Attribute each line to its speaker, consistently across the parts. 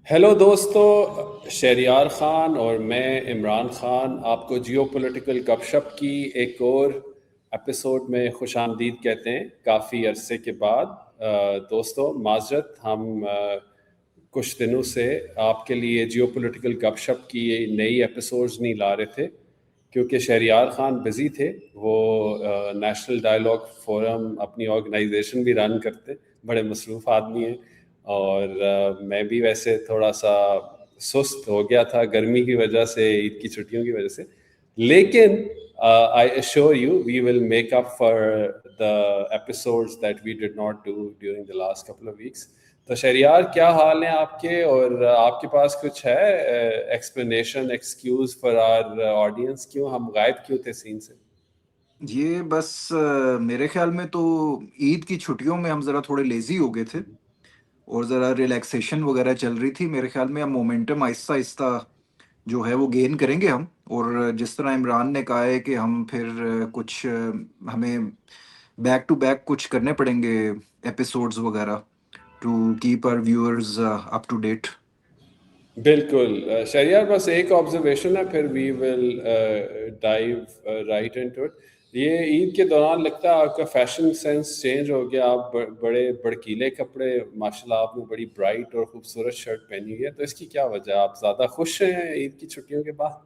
Speaker 1: Hello دوستو، شہریار خان اور میں عمران خان آپ کو جیو پولیٹیکل گپ شپ کی ایک اور ایپیسوڈ میں خوش آمدید کہتے ہیں کافی عرصے کے بعد۔ دوستو معذرت، ہم کچھ دنوں سے آپ کے لیے جیو پولیٹیکل گپ شپ کی نئی ایپیسوڈز نہیں لا رہے تھے کیونکہ شہریار خان بزی تھے۔ وہ نیشنل ڈائلاگ فورم اپنی آرگنائزیشن بھی رن کرتے، بڑے مصروف آدمی ہیں، اور میں بھی ویسے تھوڑا سا سست ہو گیا تھا گرمی کی وجہ سے، عید کی چھٹیوں کی وجہ سے، لیکن I assure you we will make up for the episodes that we did not do during the last couple of weeks. تو شہریار، کیا حال ہیں آپ کے؟ اور آپ کے پاس کچھ ہے explanation, excuse for our audience, کیوں ہم غائب کیوں تھے سین سے؟
Speaker 2: یہ بس میرے خیال میں تو عید کی چھٹیوں میں ہم ذرا تھوڑے لیزی ہو گئے تھے اور ذرا ریلیکسیشن وغیرہ چل رہی تھی۔ میرے خیال میں اب مومنٹم آہستہ آہستہ جو ہے وہ گین کریں گے ہم، اور جس طرح عمران نے کہا ہے کہ ہم پھر کچھ ہمیں بیک ٹو بیک کچھ کرنے پڑیں گے ایپیسوڈز وغیرہ to keep our viewers up to date.
Speaker 1: بالکل شہریار، بس ایک آبزرویشن ہے، پھر we will dive right into it. یہ عید کے دوران لگتا ہے آپ کا فیشن سینس چینج ہو گیا، آپ بڑے بڑکیلے کپڑے، ماشاءاللہ آپ نے بڑی برائٹ اور خوبصورت شرٹ پہنی ہوئی ہے، تو اس کی کیا وجہ ہے؟ آپ زیادہ خوش ہیں عید کی چھٹیوں کے بعد؟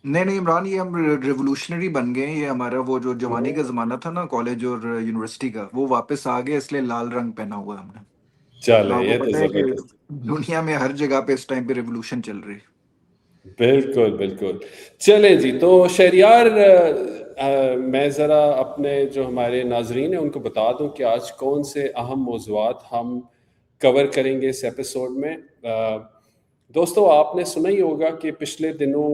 Speaker 2: نہیں نہیں عمران، یہ ہم ریولوشنری بن گئے ہیں۔ یہ ہمارا وہ جو جوانی کا زمانہ تھا نا، کالج اور یونیورسٹی کا، وہ واپس آ گیا، اس لیے لال رنگ پہنا ہوا ہے ہم نے۔
Speaker 1: چلے،
Speaker 2: آپ کو
Speaker 1: یہ تو
Speaker 2: پتہ ہے کہ
Speaker 1: زبردست۔
Speaker 2: دنیا میں ہر جگہ پہ اس ٹائم پہ ریولوشن چل رہی ہے۔
Speaker 1: بالکل بالکل۔ چلیں جی، تو شہریار میں ذرا اپنے جو ہمارے ناظرین ہیں ان کو بتا دوں کہ آج کون سے اہم موضوعات ہم کور کریں گے اس ایپیسوڈ میں۔ دوستو، آپ نے سنا ہی ہوگا کہ پچھلے دنوں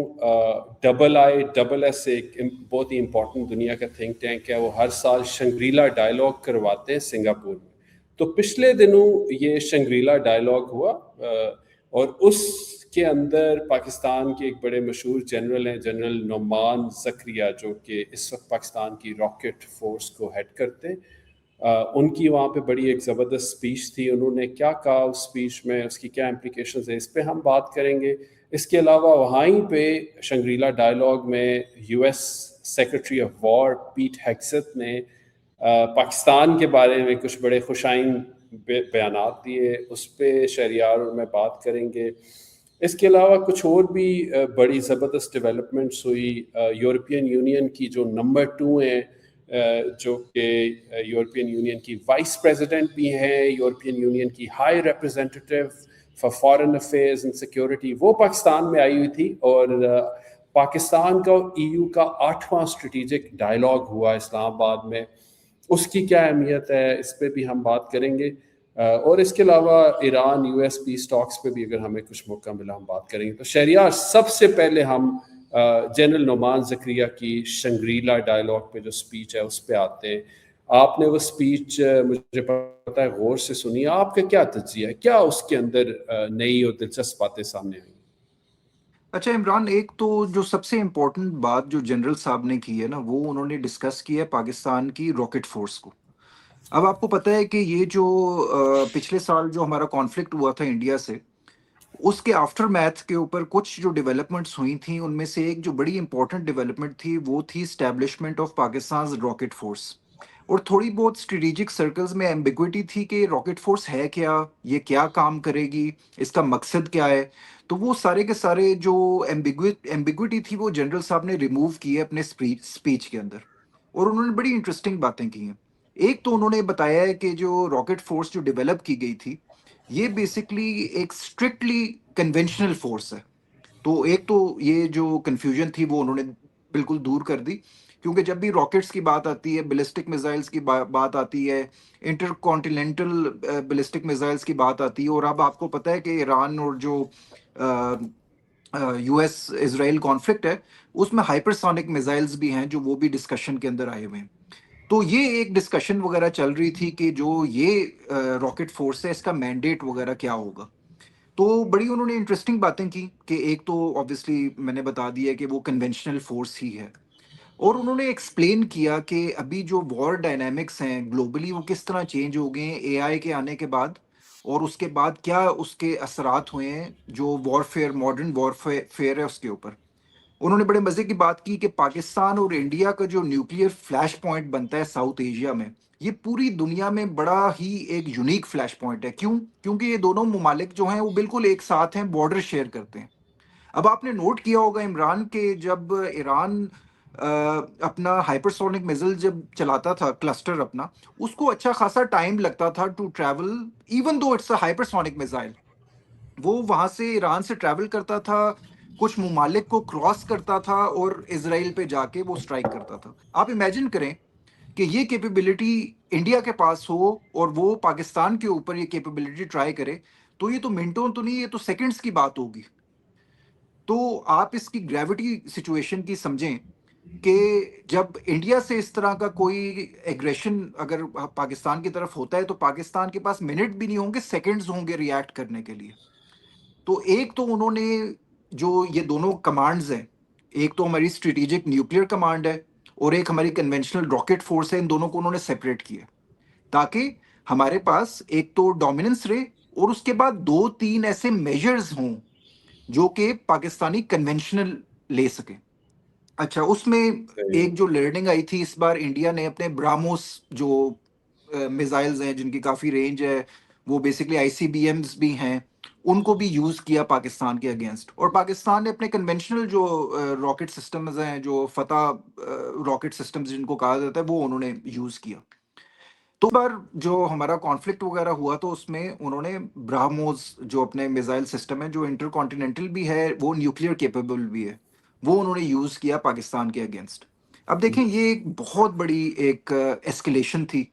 Speaker 1: ڈبل ایس ایک بہت ہی امپورٹنٹ دنیا کا تھنک ٹینک ہے، وہ ہر سال شنگریلا ڈائلاگ کرواتے ہیں سنگاپور میں۔ تو پچھلے دنوں یہ شنگریلا ڈائلاگ ہوا، اور اس کے اندر پاکستان کے ایک بڑے مشہور جنرل ہیں، جنرل نعمان زکریا، جو کہ اس وقت پاکستان کی راکٹ فورس کو ہیڈ کرتے ہیں۔ ان کی وہاں پہ بڑی ایک زبردست اسپیچ تھی، انہوں نے کیا کہا اس اسپیچ میں، اس کی کیا امپلیکیشنز ہیں، اس پہ ہم بات کریں گے۔ اس کے علاوہ وہیں پہ شنگریلا ڈائلاگ میں U S secretary of war Pete Hegseth نے پاکستان کے بارے میں کچھ بڑے خوشائن بیانات دیے، اس پہ شہریار اور میں بات کریں گے۔ اس کے علاوہ کچھ اور بھی بڑی زبردست ڈیولپمنٹس ہوئی۔ یورپین یونین کی جو نمبر 2 ہیں، جو کہ یورپین یونین کی وائس پریزیڈنٹ بھی ہیں، یورپین یونین کی high representative for foreign affairs and security, وہ پاکستان میں آئی ہوئی تھی، اور پاکستان کا ای یو کا 8واں اسٹریٹجک ڈائلاگ ہوا اسلام آباد میں، اس کی کیا اہمیت ہے، اس پہ بھی ہم بات کریں گے۔ اور اس کے علاوہ Iran U S P Stokes پہ بھی اگر ہمیں کچھ موقع ملا ہم بات کریں گے۔ تو شہریار، سب سے پہلے ہم جنرل نعمان زکریا کی شنگریلا ڈائلاگ پہ جو سپیچ ہے اس پہ آتے ہیں۔ آپ نے وہ سپیچ مجھے پتا ہے غور سے سنی، آپ کا کیا تجزیہ ہے، کیا اس کے اندر نئی اور دلچسپ باتیں سامنے آئیں؟
Speaker 2: اچھا عمران، ایک تو جو سب سے امپورٹنٹ بات جو جنرل صاحب نے کی ہے نا، وہ انہوں نے ڈسکس کی ہے پاکستان کی راکٹ فورس کو۔ اب آپ کو پتہ ہے کہ یہ جو پچھلے سال جو ہمارا کانفلکٹ ہوا تھا انڈیا سے، اس کے آفٹر میتھ کے اوپر کچھ جو ڈیولپمنٹس ہوئی تھیں، ان میں سے ایک جو بڑی امپورٹنٹ ڈیولپمنٹ تھی وہ تھی establishment of Pakistan rocket force. اور تھوڑی بہت اسٹریٹجک سرکلز میں ایمبیگوٹی تھی کہ راکٹ فورس ہے کیا، یہ کیا کام کرے گی، اس کا مقصد کیا ہے۔ تو وہ سارے کے سارے جو ایمبیگوٹی تھی وہ جنرل صاحب نے ریموو کی ہے اپنے اسپیچ کے اندر، اور انہوں نے بڑی انٹرسٹنگ باتیں کی ہیں۔ ایک تو انہوں نے بتایا ہے کہ جو راکٹ فورس جو ڈیولپ کی گئی تھی، یہ بیسکلی ایک اسٹرکٹلی کنونشنل فورس ہے۔ تو ایک تو یہ جو کنفیوژن تھی وہ انہوں نے بالکل دور کر دی، کیونکہ جب بھی راکٹس کی بات آتی ہے، بیلسٹک میزائلز کی بات آتی ہے، انٹر کانٹیننٹل بیلسٹک میزائلز کی بات آتی ہے، اور اب آپ کو پتہ ہے کہ ایران اور جو یو ایس اسرائیل کانفلکٹ ہے، اس میں ہائپرسونک میزائلز بھی ہیں جو وہ بھی ڈسکشن کے اندر آئے ہوئے ہیں۔ تو یہ ایک ڈسکشن وغیرہ چل رہی تھی کہ جو یہ راکٹ فورس ہے، اس کا مینڈیٹ وغیرہ کیا ہوگا۔ تو بڑی انہوں نے انٹرسٹنگ باتیں کی کہ ایک تو آبویسلی میں نے بتا دیا کہ وہ کنونشنل فورس ہی ہے، اور انہوں نے ایکسپلین کیا کہ ابھی جو وار ڈائنامکس ہیں گلوبلی وہ کس طرح چینج ہو گئے ہیں اے آئی کے آنے کے بعد، اور اس کے بعد کیا اس کے اثرات ہوئے ہیں جو وارفیئر، ماڈرن وارفیئر ہے اس کے اوپر. انہوں نے بڑے مزے کی بات کی کہ پاکستان اور انڈیا کا جو نیوکلیئر فلیش پوائنٹ بنتا ہے ساؤتھ ایشیا میں، یہ پوری دنیا میں بڑا ہی ایک یونیک فلیش پوائنٹ ہے. کیوں؟ کیونکہ یہ دونوں ممالک جو ہیں وہ بالکل ایک ساتھ ہیں، بارڈر شیئر کرتے ہیں. اب آپ نے نوٹ کیا ہوگا عمران کہ جب ایران اپنا ہائپرسونک میزل جب چلاتا تھا، کلسٹر اپنا، اس کو اچھا خاصا ٹائم لگتا تھا to travel, even though it's a hypersonic missile. وہ وہاں سے ایران سے ٹریول کرتا تھا، کچھ ممالک کو کراس کرتا تھا اور اسرائیل پہ جا کے وہ سٹرائک کرتا تھا. آپ امیجن کریں کہ یہ کیپیبلٹی انڈیا کے پاس ہو اور وہ پاکستان کے اوپر یہ کیپیبلٹی ٹرائی کرے، تو یہ تو منٹوں تو نہیں، یہ تو سیکنڈز کی بات ہوگی. تو آپ اس کی گریوٹی سچویشن کی سمجھیں کہ جب انڈیا سے اس طرح کا کوئی ایگریشن اگر پاکستان کی طرف ہوتا ہے تو پاکستان کے پاس منٹ بھی نہیں ہوں گے، سیکنڈز ہوں گے ریئیکٹ کرنے کے لیے. تو ایک تو انہوں نے جو یہ دونوں کمانڈز ہیں، ایک تو ہماری اسٹریٹجک نیوکلیئر کمانڈ ہے اور ایک ہماری کنونشنل راکٹ فورس ہے، ان دونوں کو انہوں نے سیپریٹ کیا تاکہ ہمارے پاس ایک تو ڈومیننس رہے اور اس کے بعد 2-3 ایسے میجرز ہوں جو کہ پاکستانی کنونشنل لے سکیں. اچھا، اس میں
Speaker 1: صحیح.
Speaker 2: ایک جو لرننگ آئی تھی اس بار، انڈیا نے اپنے براموس جو میزائلز ہیں جن کی کافی رینج ہے، وہ basically I C B Ms بھی ہیں، ان کو بھی یوز کیا پاکستان کے اگینسٹ. اور پاکستان نے اپنے کنونشنل جو راکٹ سسٹمز ہیں، جو فتح راکٹ سسٹمز جن کو کہا جاتا ہے، وہ انہوں نے یوز کیا. تو بار جو ہمارا کانفلکٹ وغیرہ ہوا تو اس میں انہوں نے برہموز جو اپنے میزائل سسٹم ہے، جو انٹر کانٹیننٹل بھی ہے، وہ نیوکلیئر کیپیبل بھی ہے، وہ انہوں نے یوز کیا پاکستان کے اگینسٹ. اب دیکھیں یہ ایک بہت بڑی ایک ایسکیلیشن تھی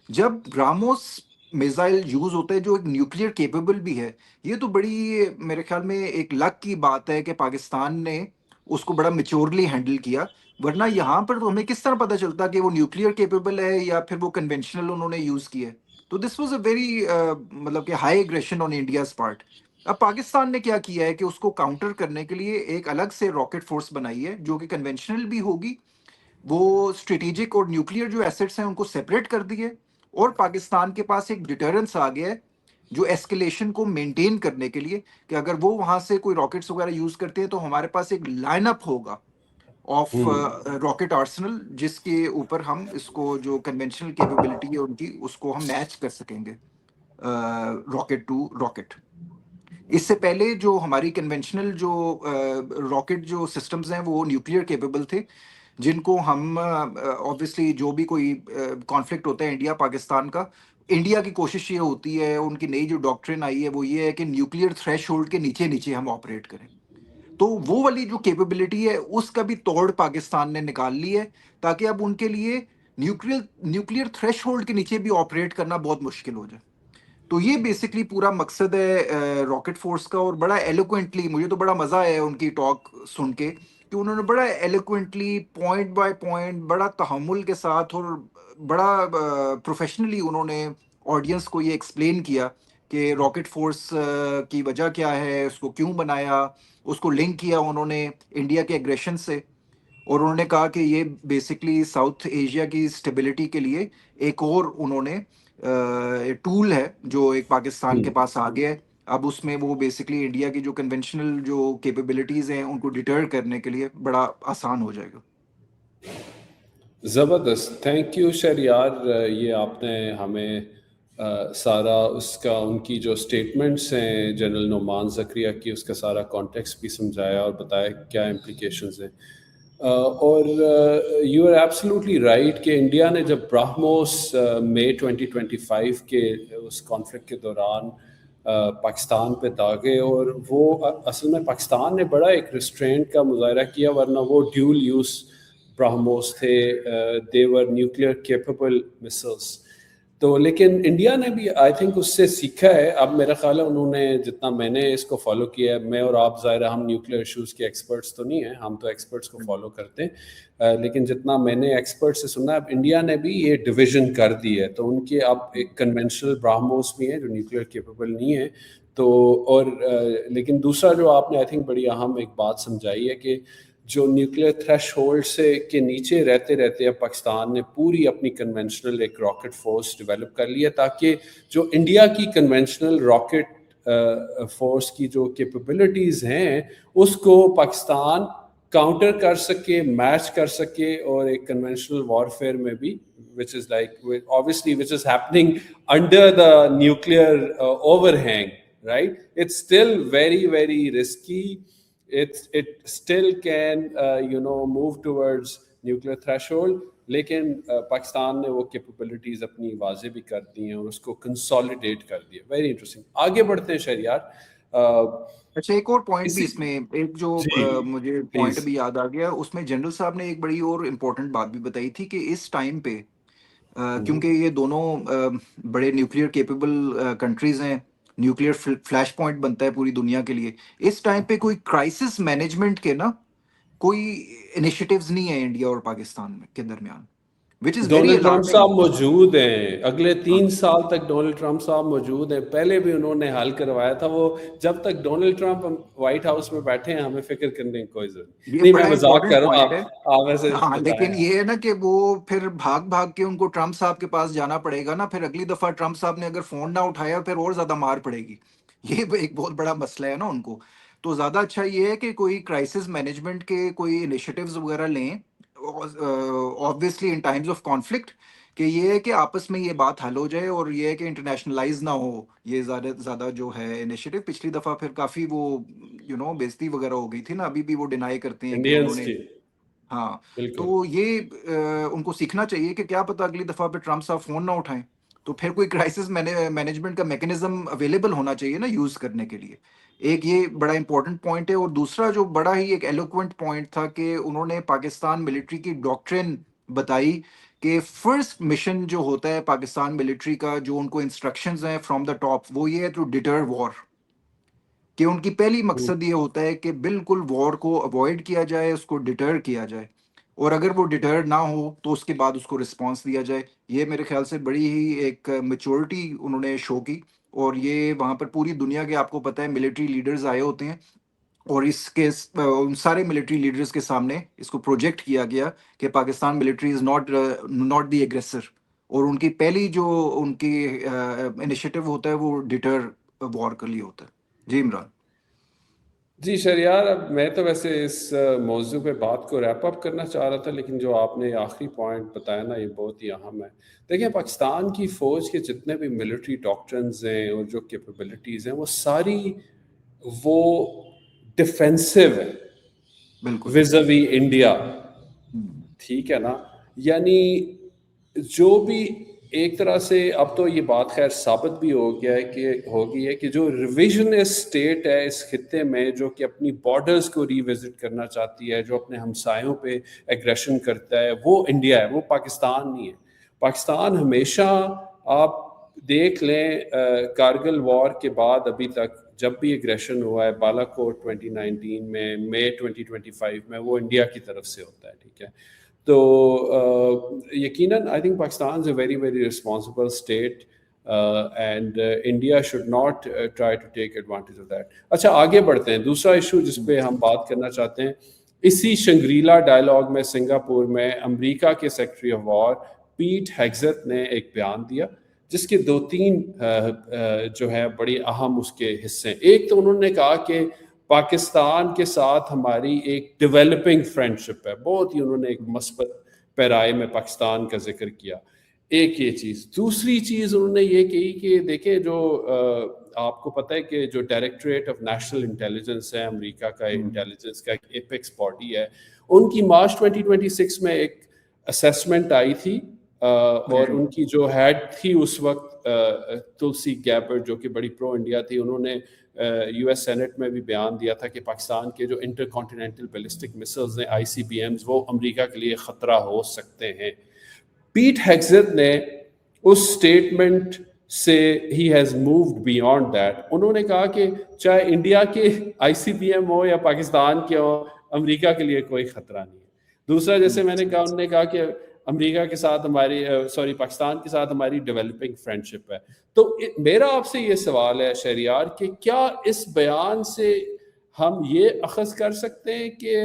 Speaker 2: جب برہموس میزائل یوز ہوتا ہے جو ایک نیوکلیئر کیپیبل بھی ہے. یہ تو بڑی میرے خیال میں ایک لک کی بات ہے کہ پاکستان نے اس کو بڑا میچورلی ہینڈل کیا، ورنہ یہاں پر تو ہمیں کس طرح پتہ چلتا کہ وہ نیوکلیئر کیپیبل ہے یا پھر وہ کنونشنل انہوں نے یوز کیا ہے. تو دس واز اے ویری مطلب کہ ہائی ایگریشن آن انڈیاز پارٹ. اب پاکستان نے کیا کیا ہے کہ اس کو کاؤنٹر کرنے کے لیے ایک الگ سے راکٹ فورس بنائی ہے جو کہ کنونشنل بھی ہوگی، وہ اسٹریٹجک اور نیوکلیئر جو ایسٹس ہیں ان کو سیپریٹ کر دیے، اور پاکستان کے پاس ایک ڈیٹرنس آ گیا ہے جو ایسکیلیشن کو مینٹین کرنے کے لیے کہ اگر وہ وہاں سے کوئی راکٹس وغیرہ یوز کرتے ہیں تو ہمارے پاس ایک لائن اپ ہوگا آف راکٹ آرسنل جس کے اوپر ہم اس کو جو کنونشنل کیپیبلٹی ہے ان کی، اس کو ہم میچ کر سکیں گے راکٹ ٹو راکٹ. اس سے پہلے جو ہماری کنونشنل جو راکٹ جو سسٹمز ہیں وہ نیوکلیئر کیپیبل تھے، جن کو ہم آبویسلی جو بھی کوئی کانفلکٹ ہوتا ہے انڈیا پاکستان کا، انڈیا کی کوشش یہ ہوتی ہے، ان کی نئی جو ڈاکٹرن آئی ہے وہ یہ ہے کہ نیوکلیئر تھریش ہولڈ کے نیچے نیچے ہم آپریٹ کریں. تو وہ والی جو کیپیبلٹی ہے اس کا بھی توڑ پاکستان نے نکال لی ہے تاکہ اب ان کے لیے نیوکلیئر تھریش ہولڈ کے نیچے بھی آپریٹ کرنا بہت مشکل ہو جائے. تو یہ بیسکلی پورا مقصد ہے راکٹ فورس کا. اور بڑا ایلوکوینٹلی مجھے تو بڑا مزہ آیا ان کی ٹاک سن کے کہ انہوں نے بڑا ایلوکوینٹلی پوائنٹ بائی پوائنٹ بڑا تحمل کے ساتھ اور بڑا پروفیشنلی انہوں نے آڈینس کو یہ ایکسپلین کیا کہ راکٹ فورس کی وجہ کیا ہے، اس کو کیوں بنایا، اس کو لنک کیا انہوں نے انڈیا کے ایگریشن سے. اور انہوں نے کہا کہ یہ بیسکلی ساؤتھ ایشیا کی اسٹیبلٹی کے لیے ایک اور انہوں نے ٹول ہے جو ایک پاکستان کے پاس آ گیا ہے. اب اس میں وہ بیسکلی انڈیا کی جو کنونشنل جو کیپیبلٹیز ہیں ان کو ڈیٹر کرنے کے لیے بڑا آسان ہو جائے گا.
Speaker 1: زبردست، تھینک یو شہریار. یہ آپ نے ہمیں سارا اس کا ان کی جو اسٹیٹمنٹس ہیں جنرل نعمان زکریا کی، اس کا سارا کانٹیکسٹ بھی سمجھایا اور بتایا کیا امپلیکیشنز ہیں. اور یو آر ایبسلیوٹلی رائٹ کہ انڈیا نے جب براہموس مئی 2025 کے اس کانفلکٹ کے دوران پاکستان پہ داغے، اور وہ اصل میں پاکستان نے بڑا ایک ریسٹرینٹ کا مظاہرہ کیا، ورنہ وہ ڈیول یوز براہموس تھے، دے ور نیوکلیئر کیپیبل مسلس. تو لیکن انڈیا نے بھی آئی تھنک اس سے سیکھا ہے. اب میرا خیال ہے انہوں نے، جتنا میں نے اس کو فالو کیا ہے، میں اور آپ ظاہر ہم نیوکلیئر ایشوز کے ایکسپرٹس تو نہیں ہیں، ہم تو ایکسپرٹس کو فالو کرتے ہیں، لیکن جتنا میں نے ایکسپرٹ سے سنا ہے اب انڈیا نے بھی یہ ڈویژن کر دی ہے. تو ان کے اب ایک کنونشنل براہموس بھی ہیں جو نیوکلیئر کیپیبل نہیں ہیں. تو اور لیکن دوسرا جو آپ نے آئی تھنک بڑی اہم ایک بات سمجھائی ہے کہ جو نیوکلیئر تھریش ہولڈ سے کے نیچے رہتے رہتے اب پاکستان نے پوری اپنی کنونشنل ایک راکٹ فورس ڈیولپ کر لی ہے، تاکہ جو انڈیا کی کنونشنل راکٹ فورس کی جو کیپیبلٹیز ہیں اس کو پاکستان کاؤنٹر کر سکے، میچ کر سکے، اور ایک کنونشنل وارفیئر میں بھی which is like obviously which is happening under the nuclear overhang, right? It's still very very risky. It still can move towards nuclear threshold, لیکن پاکستان نے وہ کیپیبلٹیز اپنی واضح بھی کر دی ہیں اور اس کو کنسالیڈیٹ کر دیا. Very interesting. آگے بڑھتے ہیں شہریار.
Speaker 2: اچھا ایک اور پوائنٹ بھی اس میں، ایک جو مجھے پوائنٹ بھی یاد آ گیا، اس میں جنرل صاحب نے ایک بڑی اور امپورٹنٹ بات بھی بتائی تھی کہ اس ٹائم پہ کیونکہ یہ دونوں بڑے نیوکلیئر کیپیبل کنٹریز ہیں، نیوکلیئر فلیش پوائنٹ بنتا ہے پوری دنیا کے لیے، اس ٹائم پہ کوئی کرائسس مینجمنٹ کے نا کوئی انیشیٹیوز نہیں ہیں انڈیا اور پاکستان کے درمیان، which is very
Speaker 1: Donald Trump
Speaker 2: alarming.
Speaker 1: صاحب موجود ہیں، اگلے 3 سال تک ڈونلڈ ٹرمپ صاحب موجود ہیں. پہلے بھی انہوں نے حل کروایا تھا. وہ جب تک ڈونلڈ ٹرمپ وائٹ ہاؤس میں بیٹھے ہیں ہمیں فکر کرنے کی کوئی ضرورت نہیں. میں مذاق کر رہا ہوں، آپ ایسے
Speaker 2: لیکن یہ ہے نا کہ وہ پھر بھاگ کے ان کو ٹرمپ صاحب کے پاس جانا پڑے گا نا، پھر اگلی دفعہ ٹرمپ صاحب نے اگر فون نہ اٹھایا پھر اور زیادہ مار پڑے گی. یہ ایک بہت بڑا مسئلہ ہے نا ان کو. تو زیادہ اچھا یہ ہے کہ کوئی کرائسس مینجمنٹ کے کوئی انیشیٹیوز وغیرہ لیں، obviously in times of conflict، کہ یہ ہے کہ آپس میں یہ بات حل ہو جائے، اور یہ ہے کہ انٹرنیشنلائز نہ ہو یہ زیادہ جو ہے انیشیٹو. پچھلی دفعہ پھر کافی وہ بےزتی وغیرہ ہو گئی تھی نا، ابھی بھی وہ ڈینائی کرتے ہیں کہ انہوں نے. ہاں تو یہ ان کو سیکھنا چاہیے کہ کیا پتہ اگلی دفعہ پہ ٹرمپ صاحب فون نہ اٹھائیں، تو پھر کوئی کرائسس مینجمنٹ کا میکینزم اویلیبل ہونا چاہیے نا یوز کرنے کے لیے. ایک یہ بڑا امپورٹنٹ پوائنٹ ہے. اور دوسرا جو بڑا ہی ایک ایلوکوینٹ پوائنٹ تھا کہ انہوں نے پاکستان ملٹری کی ڈاکٹرن بتائی کہ فرسٹ مشن جو ہوتا ہے پاکستان ملٹری کا، جو ان کو انسٹرکشنز ہیں فرام دا ٹاپ، وہ یہ ہے ٹو ڈیٹر وار، کہ ان کی پہلی مقصد یہ ہوتا ہے کہ بالکل وار کو اوائڈ کیا جائے، اس کو ڈیٹر کیا جائے، اور اگر وہ ڈیٹر نہ ہو تو اس کے بعد اس کو رسپانس دیا جائے. یہ میرے خیال سے بڑی ہی ایک میچورٹی انہوں نے شو کی. اور یہ وہاں پر پوری دنیا کے آپ کو پتہ ہے ملٹری لیڈرز آئے ہوتے ہیں، اور اس کے ان سارے ملٹری لیڈرز کے سامنے اس کو پروجیکٹ کیا گیا کہ Pakistan military is not the aggressor, اور ان کی پہلی جو ان کی انیشیٹو ہوتا ہے وہ ڈیٹر وار کے لیے ہوتا ہے. جی عمران.
Speaker 1: جی شہریار، اب میں تو ویسے اس موضوع پہ بات کو ریپ اپ کرنا چاہ رہا تھا، لیکن جو آپ نے آخری پوائنٹ بتایا نا یہ بہت ہی اہم ہے. دیکھیں پاکستان کی فوج کے جتنے بھی ملٹری ڈاکٹرنز ہیں اور جو کیپیبلٹیز ہیں وہ ساری وہ ڈیفینسو ہے
Speaker 2: بالکل
Speaker 1: ویزاوی انڈیا. ٹھیک ہے نا، یعنی جو بھی ایک طرح سے اب تو یہ بات خیر ثابت بھی ہو گئی ہے کہ جو ریویژنسٹ اسٹیٹ ہے اس خطے میں، جو کہ اپنی بارڈرز کو ری وزٹ کرنا چاہتی ہے، جو اپنے ہمسایوں پہ ایگریشن کرتا ہے، وہ انڈیا ہے، وہ پاکستان نہیں ہے. پاکستان ہمیشہ، آپ دیکھ لیں کارگل وار کے بعد ابھی تک جب بھی ایگریشن ہوا ہے، بالا کوٹ 2019 میں، مئی 2025 میں، وہ انڈیا کی طرف سے ہوتا ہے. ٹھیک ہے، تو یقیناً I think Pakistan is a very very responsible state and India should not try to take advantage of that. اچھا آگے بڑھتے ہیں. دوسرا ایشو جس پہ ہم بات کرنا چاہتے ہیں، اسی شنگریلا ڈائلاگ میں سنگاپور میں امریکہ کے سیکرٹری آف وار پیٹ ہیگزت نے ایک بیان دیا جس کے 2-3 جو ہے بڑی اہم اس کے حصے ہیں. ایک تو انہوں نے کہا کہ پاکستان کے ساتھ ہماری ایک ڈیولپنگ فرینڈشپ ہے، بہت ہی انہوں نے ایک مثبت پیرائے میں پاکستان کا ذکر کیا. ایک یہ چیز. دوسری چیز انہوں نے یہ کہی کہ دیکھیں جو آپ کو پتہ ہے کہ جو ڈائریکٹوریٹ آف نیشنل انٹیلیجنس ہے امریکہ کا، انٹیلیجنس کا ایک ایپیکس باڈی ہے، ان کی مارچ 2026 میں ایک اسیسمنٹ آئی تھی، اور ان کی جو ہیڈ تھی اس وقت تلسی گیبرٹ، جو کہ بڑی پرو انڈیا تھی، انہوں نے یو ایس سینٹ میں بھی بیان دیا تھا کہ پاکستان کے جو انٹر کانٹیننٹل بیلسٹک مسلز ہیں ICBMs، وہ امریکہ کے لیے خطرہ ہو سکتے ہیں. پیٹ ہیگزت نے اس سٹیٹمنٹ سے he has moved beyond that. انہوں نے کہا کہ چاہے انڈیا کے ICBM ہو یا پاکستان کے ہو، امریکہ کے لیے کوئی خطرہ نہیں ہے. دوسرا جیسے میں نے کہا، انہوں نے کہا کہ امریکہ کے ساتھ ہماری پاکستان کے ساتھ ہماری ڈیولپنگ فرینڈشپ ہے. تو میرا آپ سے یہ سوال ہے شہریار کہ کیا اس بیان سے ہم یہ اخذ کر سکتے ہیں کہ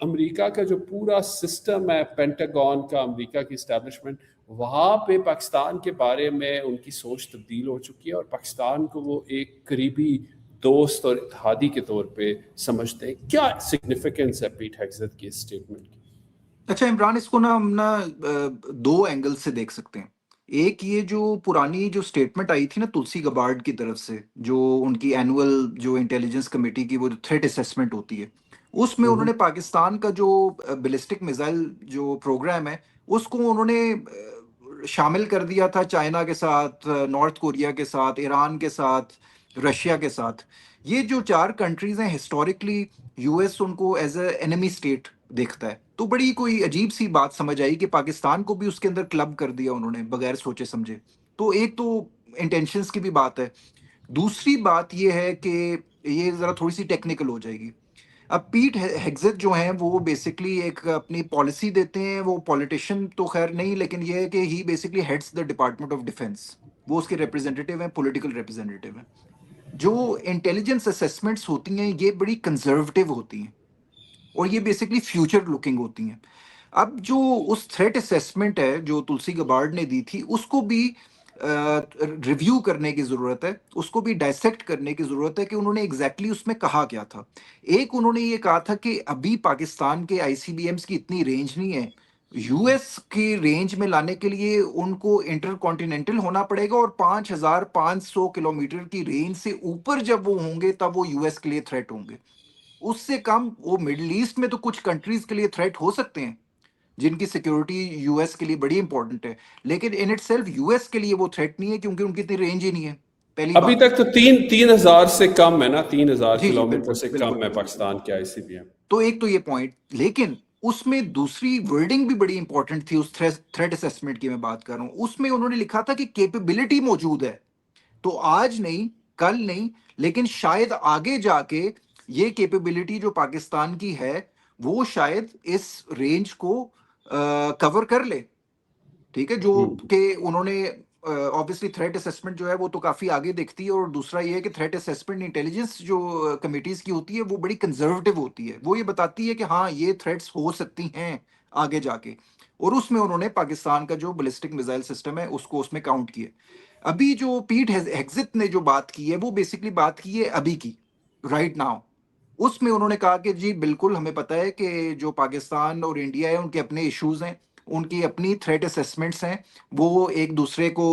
Speaker 1: امریکہ کا جو پورا سسٹم ہے، پینٹاگون کا، امریکہ کی اسٹیبلشمنٹ، وہاں پہ پاکستان کے بارے میں ان کی سوچ تبدیل ہو چکی ہے، اور پاکستان کو وہ ایک قریبی دوست اور اتحادی کے طور پہ سمجھتے ہیں. کیا سگنیفیکنس ہے پیٹ ہیگزت کی اسٹیٹمنٹ کی؟
Speaker 2: اچھا عمران، اس کو نا ہم نا دو اینگل سے دیکھ سکتے ہیں. ایک یہ جو پرانی جو سٹیٹمنٹ آئی تھی نا تلسی گبارڈ کی طرف سے، جو ان کی اینول جو انٹیلیجنس کمیٹی کی وہ جو تھریٹ اسیسمنٹ ہوتی ہے، اس میں انہوں نے پاکستان کا جو بیلسٹک میزائل جو پروگرام ہے اس کو انہوں نے شامل کر دیا تھا چائنا کے ساتھ، نارتھ کوریا کے ساتھ، ایران کے ساتھ، رشیا کے ساتھ. یہ جو چار کنٹریز ہیں ہسٹوریکلی یو ایس ان کو ایز اے انیمی اسٹیٹ دیکھتا ہے. تو بڑی کوئی عجیب سی بات سمجھ آئی کہ پاکستان کو بھی اس کے اندر کلب کر دیا انہوں نے بغیر سوچے سمجھے. تو ایک تو انٹینشنس کی بھی بات ہے. دوسری بات یہ ہے کہ یہ ذرا تھوڑی سی ٹیکنیکل ہو جائے گی. اب پیٹ ہیگزت جو ہیں وہ بیسکلی ایک اپنی پالیسی دیتے ہیں. وہ پولیٹیشین تو خیر نہیں، لیکن یہ ہے کہ he basically heads the department of defence. وہ اس کے ریپرزینٹیو ہیں، پولیٹیکل ریپرزینٹیو ہیں. جو انٹیلیجنس اسیسمنٹس ہوتی ہیں یہ بڑی کنزرویٹو ہوتی ہیں اور یہ بیسکلی فیوچر لوکنگ ہوتی ہیں. اب جو اس تھریٹ اسیسمنٹ ہے جو تلسی گبارڈ نے دی تھی، اس کو بھی ریویو کرنے کی ضرورت ہے، اس کو بھی ڈائسیکٹ کرنے کی ضرورت ہے کہ انہوں نے ایگزیکٹلی اس میں کہا کیا تھا. ایک انہوں نے یہ کہا تھا کہ ابھی پاکستان کے آئی سی بی ایمز کی اتنی رینج نہیں ہے، یو ایس کی رینج میں لانے کے لیے ان کو انٹر کانٹیننٹل ہونا پڑے گا، اور 5500 کلومیٹر کی رینج سے اوپر جب وہ ہوں گے تب وہ یو ایس کے لیے تھریٹ ہوں گے. اس سے کم وہ مڈل ایسٹ میں تو کچھ کنٹریز کے لیے تھریٹ ہو سکتے ہیں جن کی سیکیورٹی یو ایس کے لیے بڑی امپورٹنٹ ہے، لیکن in it self U S کے لیے وہ تھریٹ نہیں ہے کیونکہ ان کی اتنی رینج ہی نہیں ہے. پہلی
Speaker 1: ابھی
Speaker 2: بات.
Speaker 1: تک تو 3000 سے کم ہے نا، 3000
Speaker 2: جی جی
Speaker 1: کلومیٹر
Speaker 2: بالکل
Speaker 1: سے
Speaker 2: بالکل.
Speaker 1: کم ہے پاکستان کے آئی سی بی ایم.
Speaker 2: تو ایک تو یہ پوائنٹ، لیکن اس میں دوسری ورڈنگ بھی بڑی امپورٹنٹ تھی اس تھریٹ اسیسمنٹ کی میں بات کر رہا ہوں. اس میں انہوں نے لکھا تھا کہ کیپیبلٹی موجود ہے، تو آج نہیں کل نہیں لیکن شاید آگے جا کے یہ کیپیبلٹی جو پاکستان کی ہے وہ شاید اس رینج کو کور کر لے. ٹھیک ہے، جو کہ انہوں نے obviously تھریٹ اسیسمنٹ جو ہے وہ تو کافی آگے دیکھتی ہے، اور دوسرا یہ ہے کہ تھریٹ اسیسمنٹ انٹیلیجنس جو کمیٹیز کی ہوتی ہے وہ بڑی کنزرویٹو ہوتی ہے. وہ یہ بتاتی ہے کہ ہاں یہ تھریٹس ہو سکتی ہیں آگے جا کے، اور اس میں انہوں نے پاکستان کا جو بیلسٹک میزائل سسٹم ہے اس کو اس میں کاؤنٹ کیا. ابھی جو پیٹ ہیگزت نے جو بات کی ہے وہ بیسکلی بات کی ہے ابھی کی، رائٹ ناؤ. اس میں انہوں نے کہا کہ جی بالکل ہمیں پتہ ہے کہ جو پاکستان اور انڈیا ہے ان کے اپنے ایشوز ہیں، ان کی اپنی تھریٹ اسیسمنٹس ہیں، وہ ایک دوسرے کو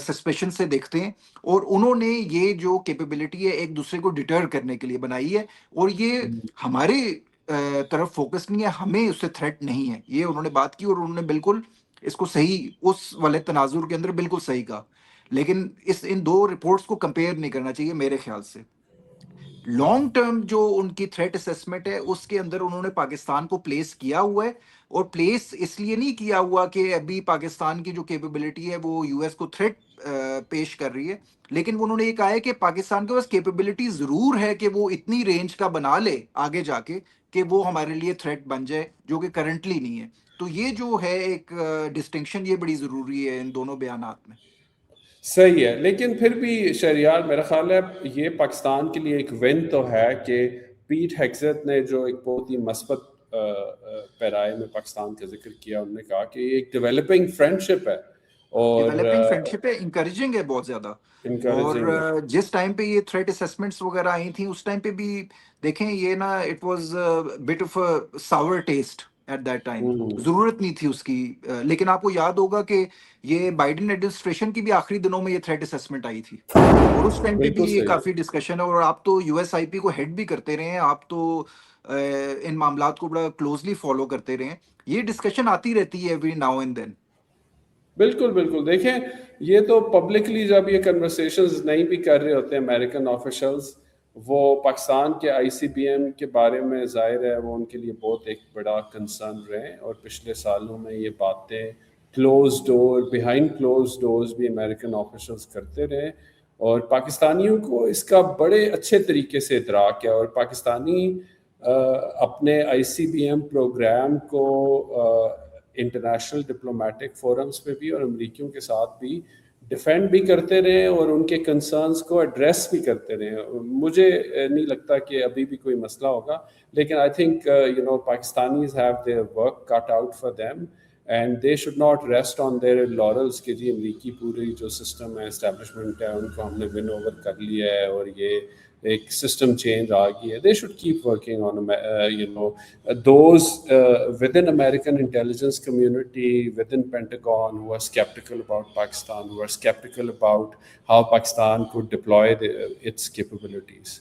Speaker 2: سسپیشن سے دیکھتے ہیں، اور انہوں نے یہ جو کیپیبلٹی ہے ایک دوسرے کو ڈیٹر کرنے کے لیے بنائی ہے، اور یہ ہمارے طرف فوکس نہیں ہے، ہمیں اس سے تھریٹ نہیں ہے. یہ انہوں نے بات کی اور انہوں نے بالکل اس کو صحیح اس والے تناظر کے اندر بالکل صحیح کہا. لیکن ان دو رپورٹس کو کمپیئر نہیں کرنا چاہیے میرے خیال سے. لانگ ٹرم جو ان کی تھریٹ اسیسمنٹ ہے اس کے اندر انہوں نے پاکستان کو پلیس کیا ہوا ہے، اور پلیس اس لیے نہیں کیا ہوا کہ ابھی پاکستان کی جو کیپیبلٹی ہے وہ یو ایس کو تھریٹ پیش کر رہی ہے، لیکن انہوں نے یہ کہا ہے کہ پاکستان کے پاس کیپیبلٹی ضرور ہے کہ وہ اتنی رینج کا بنا لے آگے جا کے کہ وہ ہمارے لیے تھریٹ بن جائے، جو کہ کرنٹلی نہیں ہے. تو یہ جو ہے ایک ڈسٹنکشن یہ بڑی ضروری ہے ان دونوں بیانات میں.
Speaker 1: صحیح ہے، لیکن پھر بھی شہریار میرا خیال ہے یہ پاکستان کے لیے ایک ون تو ہے کہ پیٹ ہیگزت نے جو ایک بہت ہی مثبت پیرائے میں پاکستان کا ذکر کیا، انہوں نے کہا کہ یہ ایک ڈیولپنگ فرینڈشپ ہے اور
Speaker 2: ڈیولپنگ فرینڈشپ ہے، انکریجنگ ہے بہت زیادہ.
Speaker 1: انکریجنگ ہے.
Speaker 2: اور جس ٹائم پہ یہ تھریٹ اسیسمنٹس وغیرہ آئی تھیں اس ٹائم پہ بھی دیکھیں یہ نا it was bit of a sour taste at that time. ضرورت نہیں تھی اس کی، لیکن آپ کو یاد ہوگا کہ یہ بائیڈن ایڈمنسٹریشن کی بھی آخری دنوں میں یہ تھریٹ اسیسمنٹ آئی تھی، اور اس ٹائم پہ بھی
Speaker 1: بالکل
Speaker 2: یہ
Speaker 1: صحیح.
Speaker 2: کافی ڈسکشن ہے. اور آپ تو یو ایس آئی پی کو ہیڈ بھی کرتے رہے ہیں، آپ تو ان معاملات کو بڑا کلوزلی فالو کرتے رہے ہیں. یہ ڈسکشن آتی رہتی ہے ایوری ناؤ اینڈ دین.
Speaker 1: بالکل بالکل. دیکھیں یہ تو پبلکلی جب یہ کنورسیشنز نہیں بھی کر رہے ہوتے ہیں امریکن آفیشلز، وہ پاکستان کے آئی سی بی ایم کے بارے میں ظاہر ہے وہ ان کے لیے بہت ایک بڑا کنسرن رہے، اور پچھلے سالوں میں یہ باتیں کلوز ڈور بہائنڈ کلوز ڈورز بھی امریکن آفیشلز کرتے رہے، اور پاکستانیوں کو اس کا بڑے اچھے طریقے سے ادراک ہے، اور پاکستانی اپنے آئی سی بی ایم پروگرام کو انٹرنیشنل ڈپلومیٹک فورمز پہ بھی اور امریکیوں کے ساتھ بھی ڈیفینڈ بھی کرتے رہیں اور ان کے کنسرنس کو ایڈریس بھی کرتے رہیں. مجھے نہیں لگتا کہ ابھی بھی کوئی مسئلہ ہوگا, لیکن I think Pakistanis have their work cut out for them and they should not rest on their laurels کہ جی امریکی پوری جو سسٹم ہے اسٹیبلشمنٹ ہے ان کو ہم نے ون اوور کر لیا ہے اور یہ ایک سسٹم چینج آ گئی ہے. They should keep working on those within American intelligence community, within Pentagon, who are skeptical about Pakistan, who are skeptical about how Pakistan could deploy its capabilities.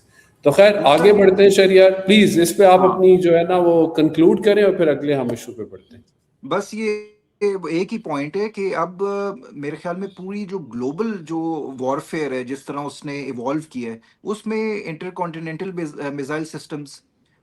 Speaker 1: تو خیر آگے بڑھتے ہیں شہریار, پلیز اس پہ آپ اپنی جو ہے نا وہ کنکلوڈ کریں اور پھر اگلے ہم ایشو پہ بڑھتے ہیں.
Speaker 2: بس یہ ایک ہی پوائنٹ ہے کہ اب میرے خیال میں پوری جو گلوبل جو وارفیئر ہے جس طرح اس نے ایوالو کیا ہے اس میں انٹر کانٹیننٹل میزائل سسٹمز,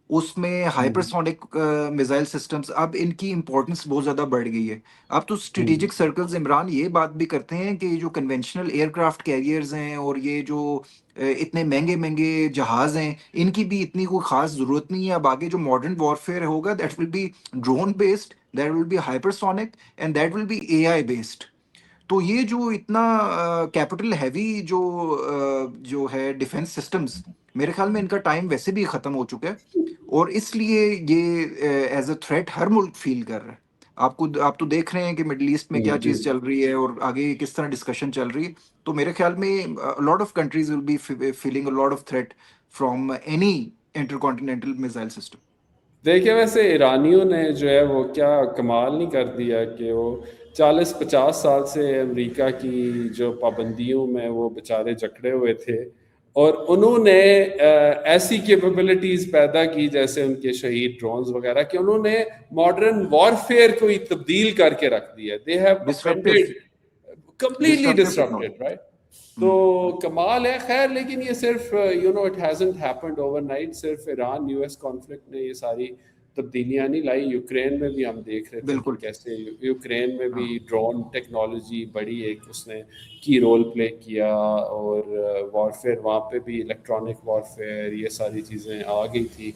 Speaker 2: اس میں ہائپرسونک میزائل سسٹمز, اب ان کی امپورٹنس بہت زیادہ بڑھ گئی ہے. اب تو اسٹریٹجک سرکلز عمران یہ بات بھی کرتے ہیں کہ جو کنونشنل ایئر کرافٹ کیریئرز ہیں اور یہ جو اتنے مہنگے مہنگے جہاز ہیں ان کی بھی اتنی کوئی خاص ضرورت نہیں ہے. اب آگے جو ماڈرن وارفیئر ہوگا that will be drone based, that will be hypersonic and that will be AI آئی بیسڈ. تو یہ جو اتنا کیپٹل ہیوی جو ہے ڈیفنس سسٹمز, میرے خیال میں ان کا ٹائم ویسے بھی ختم ہو چکا ہے اور اس لیے یہ ایز اے تھریٹ ہر ملک فیل کر رہا ہے. آپ تو دیکھ رہے ہیں کہ مڈل ایسٹ میں کیا چیز چل رہی ہے اور آگے کس طرح ڈسکشن چل رہی ہے. تو میرے خیال میں lot of countries will be feeling a lot of threat from any intercontinental missile system.
Speaker 1: دیکھیں ویسے ایرانیوں نے جو ہے وہ کیا کمال نہیں کر دیا کہ وہ 40-50 سال سے امریکہ کی جو پابندیوں میں وہ بیچارے جکڑے ہوئے تھے اور انہوں نے ایسی کیپیبلٹیز پیدا کی جیسے ان کے شہید ڈرونز وغیرہ کہ انہوں نے ماڈرن وارفیئر کو ہی تبدیل کر کے رکھ دیا. They have upended completely disrupted, right. تو کمال ہے. خیر لیکن یہ صرف it hasn't happened overnight. صرف ایران یو ایس کانفلکٹ نے یہ ساری تبدیلیاں نہیں لائی. یوکرین میں بھی ہم دیکھ رہے تھے کہ کیسے یوکرین میں بھی ڈرون ٹیکنالوجی بڑی ایک اس نے کی رول پلے کیا اور وارفیئر وہاں پہ بھی الیکٹرانک وارفیئر یہ ساری چیزیں آ گئی تھی.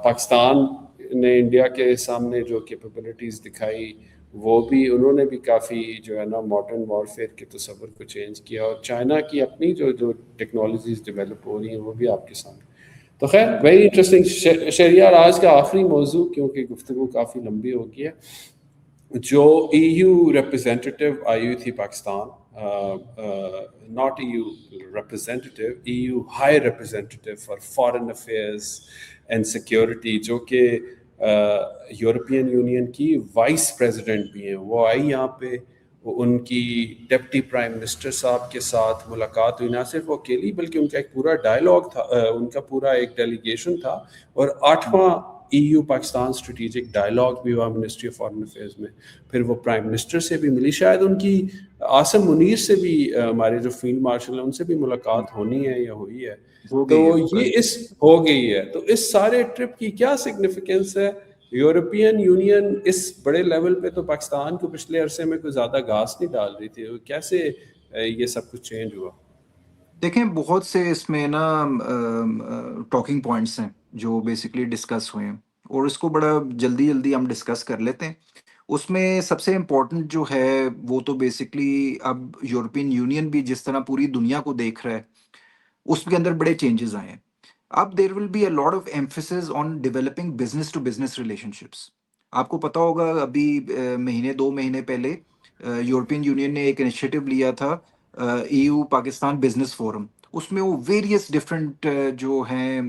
Speaker 1: پاکستان نے انڈیا کے سامنے جو کیپیبلٹیز دکھائی وہ بھی انہوں نے بھی کافی جو ہے نا ماڈرن وارفیئر کے تصور کو چینج کیا اور چائنا کی اپنی جو ٹیکنالوجیز ڈیولپ ہو رہی ہیں وہ بھی آپ کے سامنے. تو خیر ویری انٹرسٹنگ. شہریار آج کا آخری موضوع کیونکہ گفتگو کافی لمبی ہو گئی ہے, جو ای یو ریپرزینٹیو آئی ہوئی تھی Pakistan, not E U representative, E U high representative for foreign affairs and security, جو کہ یورپین یونین کی وائس پریزیڈنٹ بھی ہیں. وہ آئی یہاں پہ, ان کی ڈپٹی پرائم منسٹر صاحب کے ساتھ ملاقات ہوئی. نہ صرف وہ اکیلی بلکہ ان کا ایک پورا ڈائلاگ تھا, ان کا پورا ایک ڈیلیگیشن تھا اور 8واں E U Pakistan strategic dialogue بھی ہوا منسٹری آف فارن افیئرز میں. پھر وہ پرائم منسٹر سے بھی ملی, شاید ان کی عاصم منیر سے بھی, ہمارے جو فیلڈ مارشل ہیں ان سے بھی ملاقات ہونی ہے یا ہوئی ہے. تو یہ اس ہو گئی ہے. تو اس سارے ٹرپ کی کیا سگنیفیکینس ہے؟ یورپین یونین اس بڑے لیول پہ تو پاکستان کو پچھلے عرصے میں کوئی زیادہ گھاس نہیں ڈال رہی تھی, کیسے یہ سب کچھ چینج ہوا؟
Speaker 2: دیکھیں بہت سے اس میں نا ٹاکنگ پوائنٹس ہیں جو بیسکلی ڈسکس ہوئے ہیں اور اس کو بڑا جلدی ہم ڈسکس کر لیتے ہیں. اس میں سب سے امپورٹنٹ جو ہے وہ تو بیسکلی اب یورپین یونین بھی جس طرح پوری دنیا کو دیکھ رہا ہے اس کے اندر بڑے چینجز آئے ہیں. اب there will be a lot of emphasis on developing business to business relationships. آپ کو پتا ہوگا ابھی 2 مہینے پہلے یورپین یونین نے ایک انیشیٹو لیا تھا E U Pakistan business forum. اس میں وہ ویریس ڈفرینٹ جو ہیں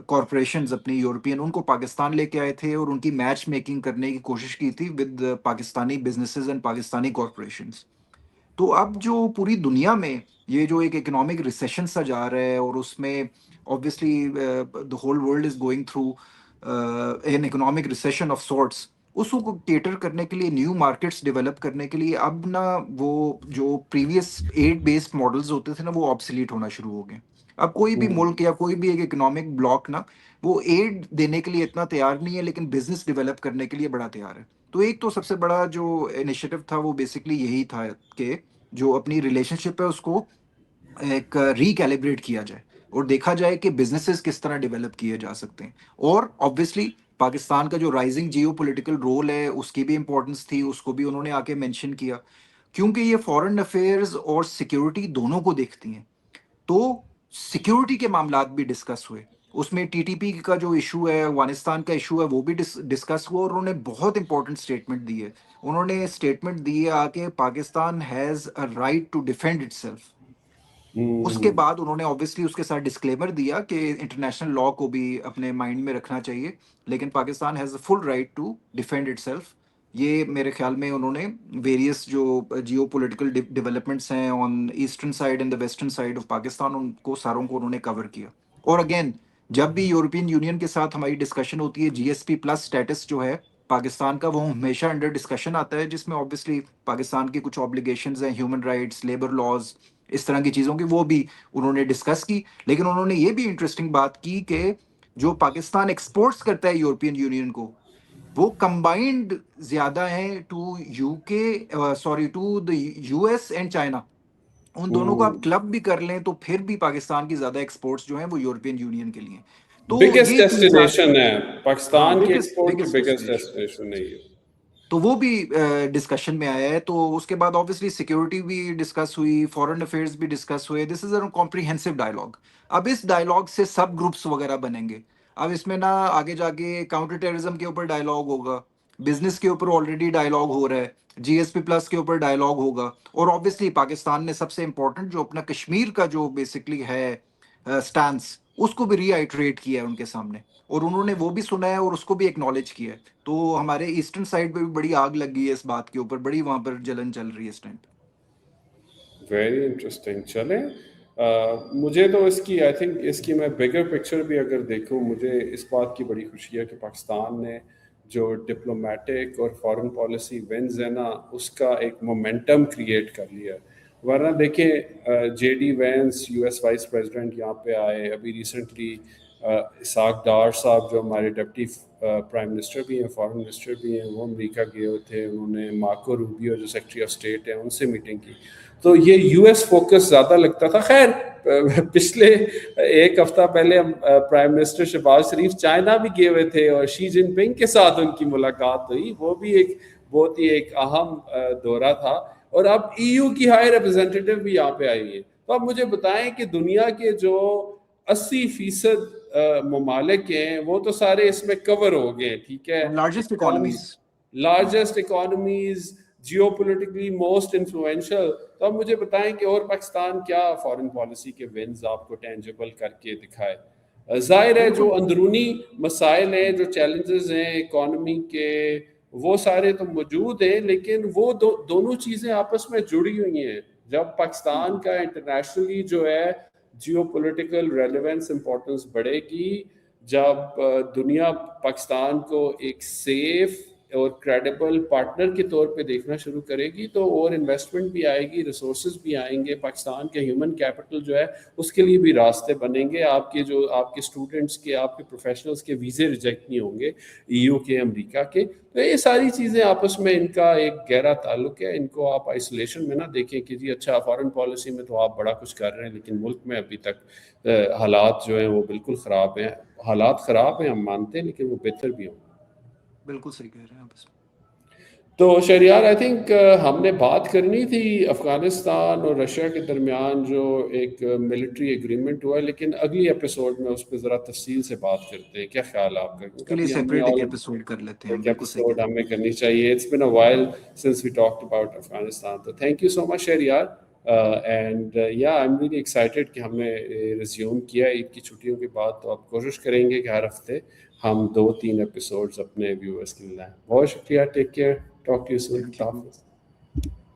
Speaker 2: کارپوریشنز اپنی یورپین ان کو پاکستان لے کے آئے تھے اور ان کی میچ میکنگ کرنے کی کوشش کی تھی with Pakistani businesses and Pakistani corporations. تو اب جو پوری دنیا میں یہ جو ایک اکنامک ریسیشن سا جا رہا ہے اور اس میں obviously the whole world is going through an economic recession of sorts, اس کو کیٹر کرنے کے لیے نیو مارکیٹس ڈیولپ کرنے کے لیے اب نا وہ جو پریویس ایڈ بیسڈ ماڈلز ہوتے تھے نا وہ آبسلیٹ ہونا شروع ہو گئے. اب کوئی بھی ملک یا کوئی بھی ایک اکنامک بلاک نا وہ ایڈ دینے کے لیے اتنا تیار نہیں ہے لیکن بزنس ڈیولپ کرنے کے لیے بڑا تیار ہے. تو ایک تو سب سے بڑا جو انیشیٹو تھا وہ بیسکلی یہی تھا کہ جو اپنی ریلیشن شپ ہے اس کو ایک ریکیلیبریٹ کیا جائے اور دیکھا جائے کہ بزنسز کس طرح ڈیولپ کیے جا سکتے ہیں. اور آبویسلی پاکستان کا جو رائزنگ جیو پولیٹیکل رول ہے اس کی بھی امپورٹنس تھی, اس کو بھی انہوں نے آ کے مینشن کیا. کیونکہ یہ فورن افیئرز اور سیکیورٹی دونوں کو دیکھتی ہیں، تو سیکیورٹی کے معاملات بھی ڈسکس ہوئے. اس میں ٹی ٹی پی کا جو ایشو ہے، افغانستان کا ایشو ہے، وہ بھی ڈسکس ہوا، اور انہوں نے بہت امپورٹنٹ اسٹیٹمنٹ دی ہے. انہوں نے اسٹیٹمنٹ دی ہے کہ Pakistan has a right to defend itself. اس کے بعد انہوں نے آبویسلی اس کے ساتھ ڈسکلیمر دیا کہ انٹرنیشنل لا کو بھی اپنے مائنڈ میں رکھنا چاہیے، لیکن Pakistan has a full right to defend itself. یہ میرے خیال میں انہوں نے ویریس جو جیو پولیٹیکل ڈیولپمنٹس ہیں on eastern side and the western side of Pakistan, ان کو ساروں کو انہوں نے کور کیا. اور اگین جب بھی یورپین یونین کے ساتھ ہماری ڈسکشن ہوتی ہے، جی ایس پی پلس اسٹیٹس جو ہے پاکستان کا، وہ ہمیشہ انڈر ڈسکشن آتا ہے، جس میں آبویسلی پاکستان کی کچھ آبلیگیشنز ہیں، ہیومن رائٹس، لیبر لاز، اس طرح کی چیزوں کی، وہ بھی انہوں نے ڈسکس کی. لیکن انہوں نے یہ بھی انٹرسٹنگ بات کی کہ جو پاکستان ایکسپورٹس کرتا ہے یورپین یونین کو، وہ کمبائنڈ زیادہ ہیں to UK to the US یو ایس اینڈ چائنا. ان دونوں کو آپ کلب بھی کر لیں تو پھر بھی پاکستان کی زیادہ ایکسپورٹس جو ہیں وہ یورپین یونین کے لیے. تو
Speaker 1: بگیسٹ
Speaker 2: یہ تین چار،
Speaker 1: ڈیسٹینیشن ہے
Speaker 2: ہاں
Speaker 1: پاکستان کی ایکسپورٹ کی
Speaker 2: بگیسٹ
Speaker 1: بگیسٹ
Speaker 2: ڈیسٹینیشن،
Speaker 1: ڈیسٹینیشن ہے یہ.
Speaker 2: تو وہ بھی ڈسکشن میں آیا ہے. تو اس کے بعد آبویسلی سیکیورٹی بھی ڈسکس ہوئی، فورن افیئرس بھی ڈسکس ہوئے. دس از اے کمپریہنسو ڈائلاگ. اب اس ڈائلاگ سے سب گروپس وغیرہ بنیں گے. اب اس میں نا آگے جا کے کاؤنٹر ٹیررزم کے اوپر ڈائلاگ ہوگا، بزنس کے اوپر آلریڈی ڈائلاگ ہو رہا ہے، جی ایس پی پلس کے اوپر ڈائلاگ ہوگا، اور آبویسلی پاکستان نے سب سے امپورٹنٹ جو اپنا کشمیر کا جو بیسکلی ہے سٹانس، اس کو بھی ری آئٹریٹ کیا ہے ان کے سامنے، اور انہوں نے وہ بھی سنا ہے اور اس کو بھی ایکنالج کیا ہے. تو ہمارے ایسٹرن سائڈ پہ بھی بڑی آگ لگ گئی ہے اس بات کے اوپر، بڑی وہاں پر جلن چل رہی ہے اس ٹائم پہ.
Speaker 1: Very interesting. چلیں مجھے تو اس کی آئی تھنک اس کی میں بگر پکچر بھی اگر دیکھوں، مجھے اس بات کی بڑی خوشی ہے کہ پاکستان نے جو ڈپلومیٹک اور فارن پالیسی ونز ہے نا، اس کا ایک مومنٹم کریٹ کر لیا. ورنہ دیکھیں J D Vance U S vice president یہاں پہ آئے، ابھی ریسنٹلی اسحاق ڈار صاحب جو ہمارے ڈپٹی پرائم منسٹر بھی ہیں، فارن منسٹر بھی ہیں، وہ امریکہ گئے ہوئے تھے. انہوں نے مارکو روبیو جو سیکرٹری آف اسٹیٹ ہیں ان سے میٹنگ کی. تو یہ یو ایس فوکس زیادہ لگتا تھا. خیر پچھلے ایک ہفتہ پہلے پرائم منسٹر شہباز شریف چائنا بھی گئے ہوئے تھے اور شی جن پنگ کے ساتھ ان کی ملاقات ہوئی، وہ بھی ایک بہت ہی ایک اہم دورہ تھا. اور اب ای یو کی ہائی ریپرزینٹیٹیو بھی یہاں پہ آئی ہے. تو اب مجھے بتائیں کہ دنیا کے جو 80% ممالک ہیں وہ تو سارے اس میں کور ہو گئے، ٹھیک ہے،
Speaker 2: largest economies,
Speaker 1: largest economies, geopolitically most influential. تو اب مجھے بتائیں کہ اور پاکستان کیا فارن پالیسی کے ونز آپ کو ٹینجیبل کر کے دکھائے. ظاہر ہے جو اندرونی مسائل ہیں، جو چیلنجز ہیں اکانومی کے، وہ سارے تو موجود ہیں، لیکن وہ دونوں چیزیں آپس میں جڑی ہوئی ہیں. جب پاکستان کا انٹرنیشنلی جو ہے جیو پولیٹیکل ریلیونس امپورٹنس بڑھے گی، جب دنیا پاکستان کو ایک سیف اور کریڈیبل پارٹنر کے طور پہ دیکھنا شروع کرے گی، تو اور انویسٹمنٹ بھی آئے گی، ریسورسز بھی آئیں گے. پاکستان کے ہیومن کیپٹل جو ہے اس کے لیے بھی راستے بنیں گے. آپ کے جو آپ کے اسٹوڈنٹس کے، آپ کے پروفیشنلز کے ویزے ریجیکٹ نہیں ہوں گے ای یو کے، امریکہ کے. تو یہ ساری چیزیں آپس میں ان کا ایک گہرا تعلق ہے. ان کو آپ آئسولیشن میں نہ دیکھیں کہ جی اچھا فارن پالیسی میں تو آپ بڑا کچھ کر رہے ہیں لیکن ملک میں ابھی تک حالات جو ہیں وہ بالکل خراب ہیں. حالات خراب ہیں ہم مانتے ہیں، لیکن وہ بہتر بھی ہوں.
Speaker 2: بالکل صحیح کہہ رہے ہیں آپ اس میں.
Speaker 1: تو شہریار آئی تھنک ہم نے بات کرنی تھی افغانستان اور رشیا کے درمیان جو ایک ملٹری ایگریمنٹ ہوا ہے، لیکن اگلی ایپیسوڈ میں اس پہ ذرا تفصیل سے بات کرتے ہیں. کیا خیال ہے آپ کا؟
Speaker 2: اس کے لیے سیپریٹ ایک ایپیسوڈ کر لیتے ہیں ہم.
Speaker 1: ایک
Speaker 2: بالکل صحیح کہہ
Speaker 1: ایپیسوڈ
Speaker 2: رہے ہیں.
Speaker 1: ہمیں کرنی چاہیے. It's been a while since we talked about Afghanistan. تو thank you so much Shehryar. And yeah I am really excited کہ ہم نے ریزیوم کیا عید کی چھٹیوں کے بعد. تو آپ کوشش کریں گے کہ ہر ہفتے ہم 2-3 ایپیسوڈز اپنے ویورز کے لیے لائیں. بہت شکریہ. Take care. Talk to you soon.
Speaker 2: Thank you.